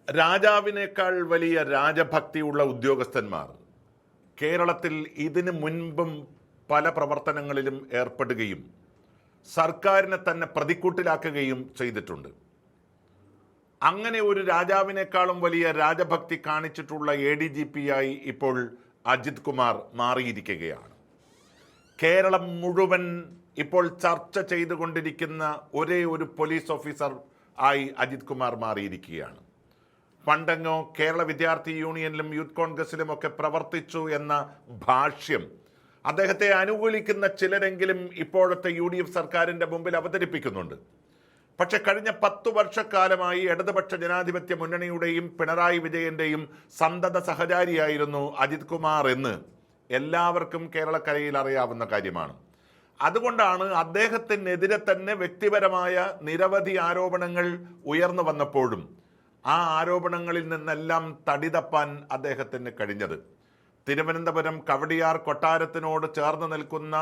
രാജാവിനേക്കാൾ വലിയ രാജഭക്തിയുള്ള ഉദ്യോഗസ്ഥന്മാർ കേരളത്തിൽ ഇതിനു മുൻപും പല പ്രവർത്തനങ്ങളിലും ഏർപ്പെടുകയും സർക്കാരിനെ തന്നെ പ്രതിക്കൂട്ടിലാക്കുകയും ചെയ്തിട്ടുണ്ട്. അങ്ങനെ ഒരു രാജാവിനേക്കാളും വലിയ രാജഭക്തി കാണിച്ചിട്ടുള്ള ADGP ആയി ഇപ്പോൾ അജിത് കുമാർ മാറിയിരിക്കുകയാണ്. കേരളം മുഴുവൻ ഇപ്പോൾ ചർച്ച ചെയ്തുകൊണ്ടിരിക്കുന്ന ഒരേ ഒരു പോലീസ് ഓഫീസർ ആയി അജിത് കുമാർ മാറിയിരിക്കുകയാണ്. പണ്ടെങ്ങോ കേരള വിദ്യാർത്ഥി യൂണിയനിലും യൂത്ത് കോൺഗ്രസിലും ഒക്കെ പ്രവർത്തിച്ചു എന്ന ഭാഷ്യം അദ്ദേഹത്തെ അനുകൂലിക്കുന്ന ചിലരെങ്കിലും ഇപ്പോഴത്തെ UDF സർക്കാരിൻ്റെ മുമ്പിൽ അവതരിപ്പിക്കുന്നുണ്ട്. പക്ഷെ കഴിഞ്ഞ 10 വർഷക്കാലമായി ഇടതുപക്ഷ ജനാധിപത്യ മുന്നണിയുടെയും പിണറായി വിജയന്റെയും സന്തത സഹചാരിയായിരുന്നു അജിത് കുമാർ എന്ന് എല്ലാവർക്കും കേരളക്കരയിൽ അറിയാവുന്ന കാര്യമാണ്. അതുകൊണ്ടാണ് അദ്ദേഹത്തിനെതിരെ തന്നെ വ്യക്തിപരമായ നിരവധി ആരോപണങ്ങൾ ഉയർന്നു വന്നപ്പോഴും ആ ആരോപണങ്ങളിൽ നിന്നെല്ലാം തടിതപ്പാൻ അദ്ദേഹത്തിന് കഴിഞ്ഞത്. തിരുവനന്തപുരം കവടിയാർ കൊട്ടാരത്തിനോട് ചേർന്ന് നിൽക്കുന്ന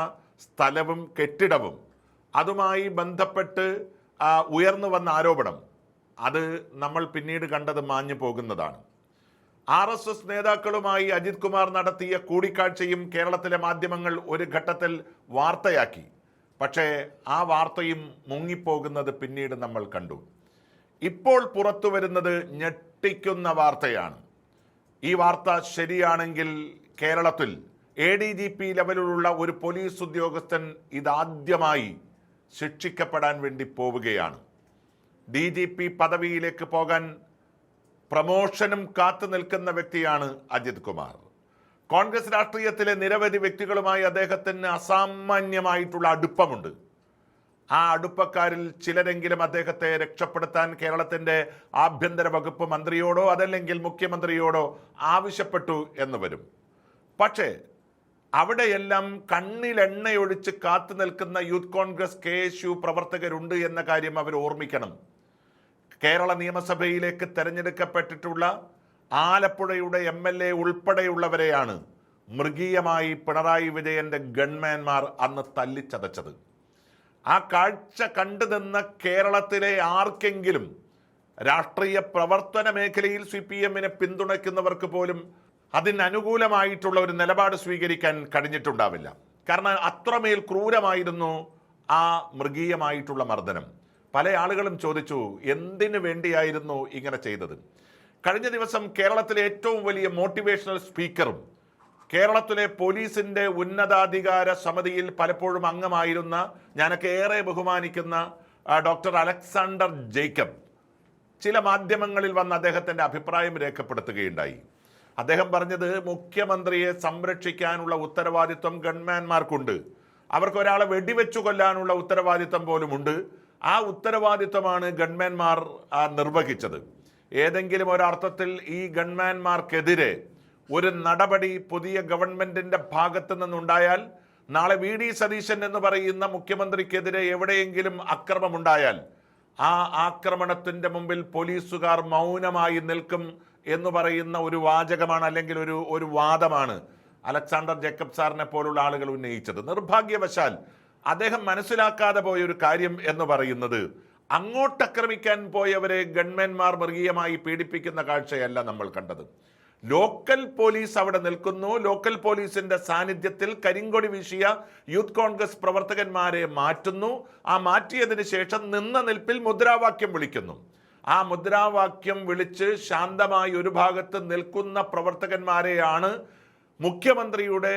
സ്ഥലവും കെട്ടിടവും അതുമായി ബന്ധപ്പെട്ട് ഉയർന്നു വന്ന ആരോപണം അത് നമ്മൾ പിന്നീട് കണ്ടത് മാഞ്ഞു പോകുന്നതാണ്. RSS നേതാക്കളുമായി അജിത് കുമാർ നടത്തിയ കൂടിക്കാഴ്ചയും കേരളത്തിലെ മാധ്യമങ്ങൾ ഒരു ഘട്ടത്തിൽ വാർത്തയാക്കി. പക്ഷേ ആ വാർത്തയും മുങ്ങിപ്പോകുന്നത് പിന്നീട് നമ്മൾ കണ്ടു. ഇപ്പോൾ പുറത്തു വരുന്നത് ഞെട്ടിക്കുന്ന വാർത്തയാണ്. ഈ വാർത്ത ശരിയാണെങ്കിൽ കേരളത്തിൽ ADGP ലെവലിലുള്ള ഒരു പോലീസ് ഉദ്യോഗസ്ഥൻ ഇതാദ്യമായി ശിക്ഷിക്കപ്പെടാൻ വേണ്ടി പോവുകയാണ്. DGP പദവിയിലേക്ക് പോകാൻ പ്രമോഷനും കാത്തു നിൽക്കുന്ന വ്യക്തിയാണ് അജിത് കുമാർ. കോൺഗ്രസ് രാഷ്ട്രീയത്തിലെ നിരവധി വ്യക്തികളുമായി അദ്ദേഹത്തിന് അസാമാന്യമായിട്ടുള്ള അടുപ്പമുണ്ട്. ആ അടുപ്പക്കാരിൽ ചിലരെങ്കിലും അദ്ദേഹത്തെ രക്ഷപ്പെടുത്താൻ കേരളത്തിൻ്റെ ആഭ്യന്തര വകുപ്പ് മന്ത്രിയോടോ അതല്ലെങ്കിൽ മുഖ്യമന്ത്രിയോടോ ആവശ്യപ്പെട്ടു എന്ന് വരും. പക്ഷേ അവിടെയെല്ലാം കണ്ണിലെണ്ണയൊഴിച്ച് കാത്തു നിൽക്കുന്ന യൂത്ത് കോൺഗ്രസ് KSU പ്രവർത്തകരുണ്ട് എന്ന കാര്യം അവർ ഓർമ്മിക്കണം. കേരള നിയമസഭയിലേക്ക് തെരഞ്ഞെടുക്കപ്പെട്ടിട്ടുള്ള ആലപ്പുഴയുടെ MLA ഉൾപ്പെടെയുള്ളവരെയാണ് മൃഗീയമായി പിണറായി വിജയന്റെ ഗൺമാൻമാർ അന്ന് തല്ലിച്ചതച്ചത്. ആ കാഴ്ച കണ്ടു നിന്ന കേരളത്തിലെ ആർക്കെങ്കിലും രാഷ്ട്രീയ പ്രവർത്തന മേഖലയിൽ CPM-നെ പിന്തുണയ്ക്കുന്നവർക്ക് പോലും അതിനനുകൂലമായിട്ടുള്ള ഒരു നിലപാട് സ്വീകരിക്കാൻ കഴിഞ്ഞിട്ടുണ്ടാവില്ല. കാരണം അത്രമേൽ ക്രൂരമായിരുന്നു ആ മൃഗീയമായിട്ടുള്ള മർദ്ദനം. പല ആളുകളും ചോദിച്ചു, എന്തിനു വേണ്ടിയായിരുന്നു ഇങ്ങനെ ചെയ്തത്? കഴിഞ്ഞ ദിവസം കേരളത്തിലെ ഏറ്റവും വലിയ മോട്ടിവേഷണൽ സ്പീക്കറും കേരളത്തിലെ പോലീസിന്റെ ഉന്നതാധികാര സമിതിയിൽ പലപ്പോഴും അംഗമായിരുന്ന ഞാനൊക്കെ ഏറെ ബഹുമാനിക്കുന്ന ഡോക്ടർ അലക്സാണ്ടർ ജേക്കബ് ചില മാധ്യമങ്ങളിൽ വന്ന് അദ്ദേഹത്തിന്റെ അഭിപ്രായം രേഖപ്പെടുത്തുകയുണ്ടായി. അദ്ദേഹം പറഞ്ഞത് മുഖ്യമന്ത്രിയെ സംരക്ഷിക്കാനുള്ള ഉത്തരവാദിത്വം ഗൺമാൻമാർക്കുണ്ട്. അവർക്ക് ഒരാളെ വെടിവെച്ചു കൊല്ലാനുള്ള ഉത്തരവാദിത്വം പോലുമുണ്ട്. ആ ഉത്തരവാദിത്വമാണ് ഗൺമാൻമാർ നിർവഹിച്ചത്. ഏതെങ്കിലും ഒരർത്ഥത്തിൽ ഈ ഗൺമാൻമാർക്കെതിരെ ഒരു നടപടി പുതിയ ഗവൺമെന്റിന്റെ ഭാഗത്ത് നിന്നുണ്ടായാൽ, നാളെ VD സതീശൻ എന്ന് പറയുന്ന മുഖ്യമന്ത്രിക്കെതിരെ എവിടെയെങ്കിലും അക്രമമുണ്ടായാൽ ആ ആക്രമണത്തിന്റെ മുമ്പിൽ പോലീസുകാർ മൗനമായി നിൽക്കും എന്ന് പറയുന്ന ഒരു വാചകമാണ് അല്ലെങ്കിൽ ഒരു വാദമാണ് അലക്സാണ്ടർ ജേക്കബ് സാറിനെ പോലുള്ള ആളുകൾ ഉന്നയിച്ചത്. നിർഭാഗ്യവശാൽ അദ്ദേഹം മനസ്സിലാക്കാതെ പോയ ഒരു കാര്യം എന്ന് പറയുന്നത് അങ്ങോട്ടക്രമിക്കാൻ പോയവരെ ഗൺമാൻമാർ മൃഗീയമായി പീഡിപ്പിക്കുന്ന കാഴ്ചയല്ല നമ്മൾ കണ്ടത്. ലോക്കൽ പോലീസ് അവിടെ നിൽക്കുന്നു. ലോക്കൽ പോലീസിന്റെ സാന്നിധ്യത്തിൽ കരിങ്കൊടി വീശിയ യൂത്ത് കോൺഗ്രസ് പ്രവർത്തകന്മാരെ മാറ്റുന്നു. ആ മാറ്റിയതിന് ശേഷം നിന്ന നിൽപ്പിൽ മുദ്രാവാക്യം വിളിക്കുന്നു. ആ മുദ്രാവാക്യം വിളിച്ച് ശാന്തമായി ഒരു ഭാഗത്ത് നിൽക്കുന്ന പ്രവർത്തകന്മാരെയാണ് മുഖ്യമന്ത്രിയുടെ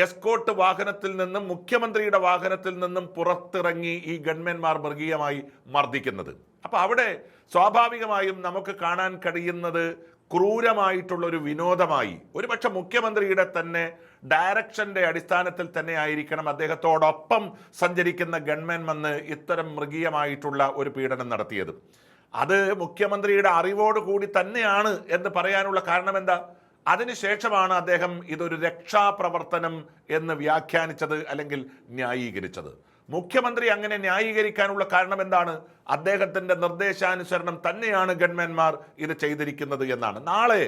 എസ്കോർട്ട് വാഹനത്തിൽ നിന്നും മുഖ്യമന്ത്രിയുടെ വാഹനത്തിൽ നിന്നും പുറത്തിറങ്ങി ഈ ഗൺമാൻമാർ മൃഗീയമായി മർദ്ദിക്കുന്നത്. അപ്പൊ അവിടെ സ്വാഭാവികമായും നമുക്ക് കാണാൻ കഴിയുന്നത് ക്രൂരമായിട്ടുള്ള ഒരു വിനോദമായി, ഒരുപക്ഷെ മുഖ്യമന്ത്രിയുടെ തന്നെ ഡയറക്ഷന്റെ അടിസ്ഥാനത്തിൽ തന്നെ ആയിരിക്കണം അദ്ദേഹത്തോടൊപ്പം സഞ്ചരിക്കുന്ന ഗൺമാൻ വന്ന് ഇത്തരം മൃഗീയമായിട്ടുള്ള ഒരു പീഡനം നടത്തിയത്. അത് മുഖ്യമന്ത്രിയുടെ അറിവോട് കൂടി തന്നെയാണ് എന്ന് പറയാനുള്ള കാരണം എന്താ? അതിനുശേഷമാണ് അദ്ദേഹം ഇതൊരു രക്ഷാപ്രവർത്തനം എന്ന് വ്യാഖ്യാനിച്ചത് അല്ലെങ്കിൽ ന്യായീകരിച്ചത്. മുഖ്യമന്ത്രി അങ്ങനെ ന്യായീകരിക്കാനുള്ള കാരണം എന്താണ്? അദ്ദേഹത്തിന്റെ നിർദ്ദേശാനുസരണം തന്നെയാണ് ഗൺമാൻമാർ ഇത് ചെയ്തിരിക്കുന്നത് എന്നാണ്. നാളെ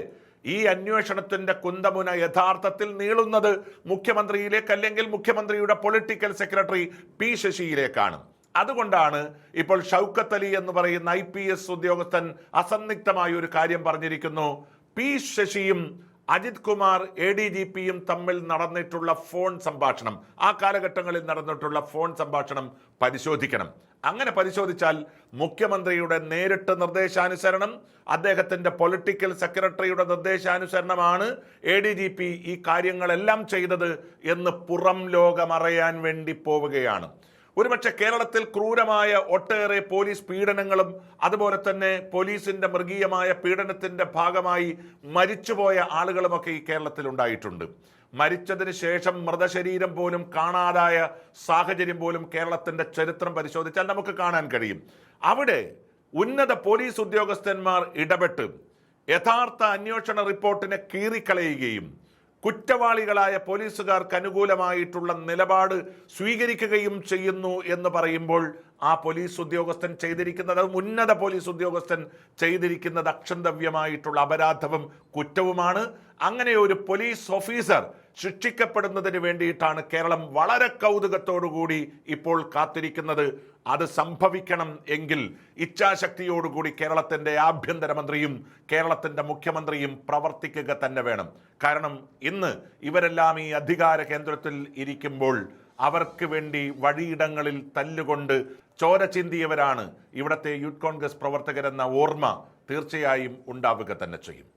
ഈ അന്വേഷണത്തിന്റെ കുന്തമുന യഥാർത്ഥത്തിൽ നീളുന്നത് മുഖ്യമന്ത്രിയിലേക്ക് അല്ലെങ്കിൽ മുഖ്യമന്ത്രിയുടെ പൊളിറ്റിക്കൽ സെക്രട്ടറി P. ശശിയിലേക്കാണ്. അതുകൊണ്ടാണ് ഇപ്പോൾ ഷൗക്കത്ത് അലി എന്ന് പറയുന്ന IPS ഉദ്യോഗസ്ഥൻ അസന്നിഗ്ധമായ ഒരു കാര്യം പറഞ്ഞിരിക്കുന്നു. പി ശശിയും അജിത് കുമാർ ADGPയും തമ്മിൽ നടന്നിട്ടുള്ള ഫോൺ സംഭാഷണം, ആ കാലഘട്ടങ്ങളിൽ നടന്നിട്ടുള്ള ഫോൺ സംഭാഷണം പരിശോധിക്കണം. അങ്ങനെ പരിശോധിച്ചാൽ മുഖ്യമന്ത്രിയുടെ നേരിട്ട് നിർദ്ദേശാനുസരണം, അദ്ദേഹത്തിന്റെ പൊളിറ്റിക്കൽ സെക്രട്ടറിയുടെ നിർദ്ദേശാനുസരണമാണ് ADGP ഈ കാര്യങ്ങളെല്ലാം ചെയ്തത് എന്ന് പുറം ലോകമറിയാൻ വേണ്ടി പോവുകയാണ്. ഒരുപക്ഷെ കേരളത്തിൽ ക്രൂരമായ ഒട്ടേറെ പോലീസ് പീഡനങ്ങളും അതുപോലെ തന്നെ പോലീസിന്റെ മൃഗീയമായ പീഡനത്തിന്റെ ഭാഗമായി മരിച്ചുപോയ ആളുകളുമൊക്കെ ഈ കേരളത്തിൽ ഉണ്ടായിട്ടുണ്ട്. മരിച്ചതിന് ശേഷം മൃതശരീരം പോലും കാണാതായ സാഹചര്യം പോലും കേരളത്തിന്റെ ചരിത്രം പരിശോധിച്ചാൽ നമുക്ക് കാണാൻ കഴിയും. അവിടെ ഉന്നത പോലീസ് ഉദ്യോഗസ്ഥന്മാർ ഇടപെട്ട് യഥാർത്ഥ അന്വേഷണ റിപ്പോർട്ടിനെ കീറിക്കളയുകയും കുറ്റവാളികളായ പോലീസുകാർക്ക് അനുകൂലമായിട്ടുള്ള നിലപാട് സ്വീകരിക്കുകയും ചെയ്യുന്നു എന്ന് പറയുമ്പോൾ ആ പോലീസ് ഉദ്യോഗസ്ഥൻ ചെയ്തിരിക്കുന്നത്, ഉന്നത പോലീസ് ഉദ്യോഗസ്ഥൻ ചെയ്തിരിക്കുന്നത് അക്ഷന്തവ്യമായിട്ടുള്ള അപരാധവും കുറ്റവുമാണ്. അങ്ങനെ ഒരു പോലീസ് ഓഫീസർ ശിക്ഷിക്കപ്പെടുന്നതിന് വേണ്ടിയിട്ടാണ് കേരളം വളരെ കൗതുകത്തോടുകൂടി ഇപ്പോൾ കാത്തിരിക്കുന്നത്. അത് സംഭവിക്കണം എങ്കിൽ ഇച്ഛാശക്തിയോടുകൂടി കേരളത്തിന്റെ ആഭ്യന്തരമന്ത്രിയും കേരളത്തിന്റെ മുഖ്യമന്ത്രിയും പ്രവർത്തിക്കുക തന്നെ വേണം. കാരണം ഇന്ന് ഇവരെല്ലാം ഈ അധികാര കേന്ദ്രത്തിൽ ഇരിക്കുമ്പോൾ അവർക്ക് വേണ്ടി വഴിയിടങ്ങളിൽ തല്ലുകൊണ്ട് ചോര ചിന്തിയവരാണ് ഇവിടുത്തെ യൂത്ത് കോൺഗ്രസ് പ്രവർത്തകരെന്ന ഓർമ്മ തീർച്ചയായും ഉണ്ടാവുക തന്നെ ചെയ്യും.